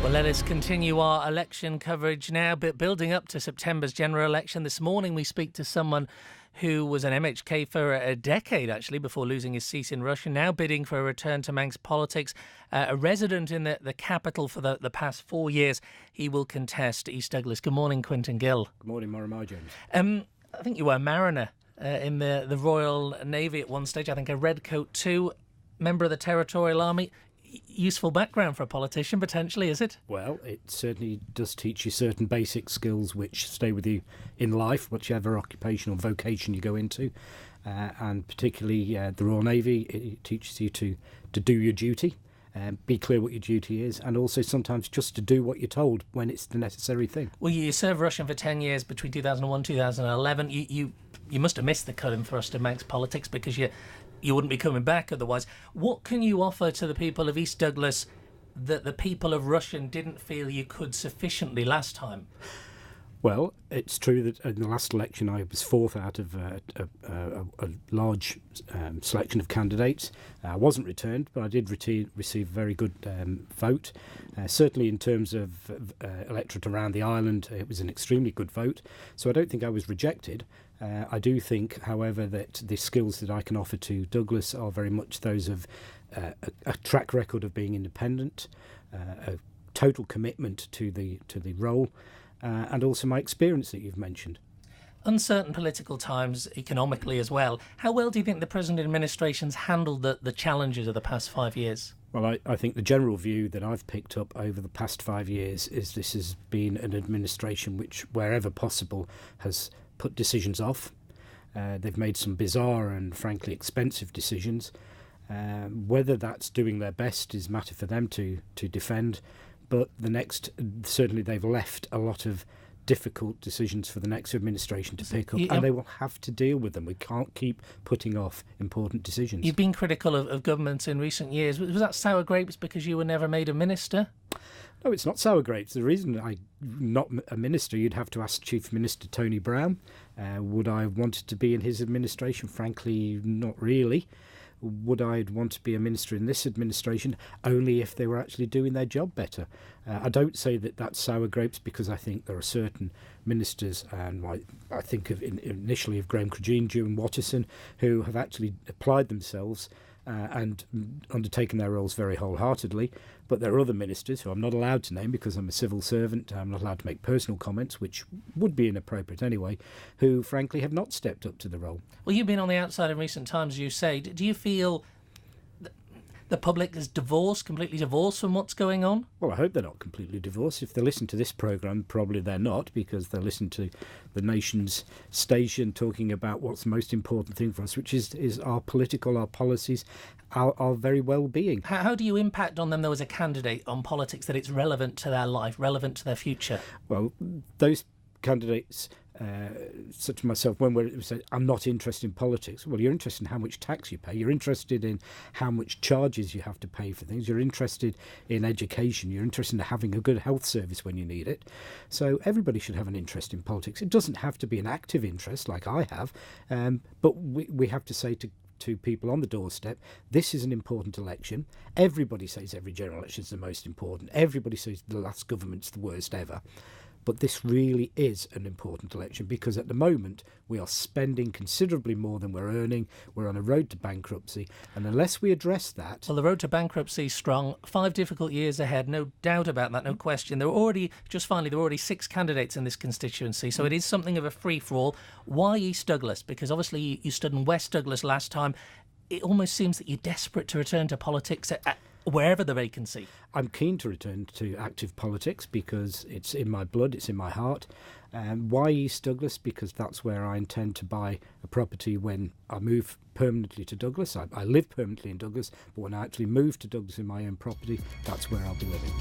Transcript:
Well, let us continue our election coverage now, but building up to September's general election. This morning we speak to someone who was an MHK for a decade, actually, before losing his seat in Russia, now bidding for a return to Manx politics. A resident in the capital for the past 4 years. He will contest East Douglas. Good morning, Quintin Gill. Good morning, Mortimer James. I think you were a mariner in the Royal Navy at one stage. I think a Redcoat too, member of the Territorial Army. Useful background for a politician, potentially, is it? Well, it certainly does teach you certain basic skills which stay with you in life, whichever occupation or vocation you go into. And particularly the Royal Navy, it teaches you to do your duty, be clear what your duty is, and also sometimes just to do what you're told when it's the necessary thing. Well, you served Russian for 10 years between 2001 and 2011. You must have missed the cutting thrust of Manx politics because you wouldn't be coming back otherwise. What can you offer to the people of East Douglas that the people of Russian didn't feel you could sufficiently last time? Well, it's true that in the last election I was fourth out of a large selection of candidates. I wasn't returned, but I did receive a very good vote. Certainly in terms of electorate around the island, it was an extremely good vote. So I don't think I was rejected. I do think, however, that the skills that I can offer to Douglas are very much those of a track record of being independent, a total commitment to the role, and also my experience that you've mentioned. Uncertain political times, economically as well. How well do you think the present administration's handled the challenges of the past 5 years? Well, I think the general view that I've picked up over the past 5 years is this has been an administration which, wherever possible, has put decisions off. They've made some bizarre and frankly expensive decisions. Whether that's doing their best is a matter for them to defend. But certainly they've left a lot of difficult decisions for the next administration to pick up, and they will have to deal with them. We can't keep putting off important decisions. You've been critical of governments in recent years. Was that sour grapes because you were never made a minister? No, it's not sour grapes. The reason I'm not a minister, you'd have to ask Chief Minister Tony Brown. Would I have wanted to be in his administration? Frankly, not really. Would I want to be a minister in this administration? Only if they were actually doing their job better. I don't say that that's sour grapes because I think there are certain ministers, and I think initially of Graham Crogene, and Watterson, who have actually applied themselves and undertaken their roles very wholeheartedly. But there are other ministers who I'm not allowed to name because I'm a civil servant. I'm not allowed to make personal comments, which would be inappropriate anyway, who frankly have not stepped up to the role. Well, you've been on the outside in recent times, as you say. Do you feel the public is completely divorced from what's going on? Well, I hope they're not completely divorced. If they listen to this programme, probably they're not, because they listen to the nation's station talking about what's the most important thing for us, which is our policies, our very well-being. How do you impact on them, though, as a candidate on politics, that it's relevant to their life, relevant to their future? Well, those candidates, such as myself, when we say, I'm not interested in politics. Well, you're interested in how much tax you pay. You're interested in how much charges you have to pay for things. You're interested in education. You're interested in having a good health service when you need it. So everybody should have an interest in politics. It doesn't have to be an active interest like I have, but we have to say to people on the doorstep, this is an important election. Everybody says every general election is the most important. Everybody says the last government's the worst ever. But this really is an important election because at the moment we are spending considerably more than we're earning. We're on a road to bankruptcy. And unless we address that... Well, the road to bankruptcy is strong. 5 difficult years ahead, no doubt about that, no question. There were already 6 candidates in this constituency, so it is something of a free-for-all. Why East Douglas? Because obviously you stood in West Douglas last time. It almost seems that you're desperate to return to politics wherever the vacancy. I'm keen to return to active politics because it's in my blood, it's in my heart. Why East Douglas? Because that's where I intend to buy a property when I move permanently to Douglas. I live permanently in Douglas, but when I actually move to Douglas in my own property, that's where I'll be living.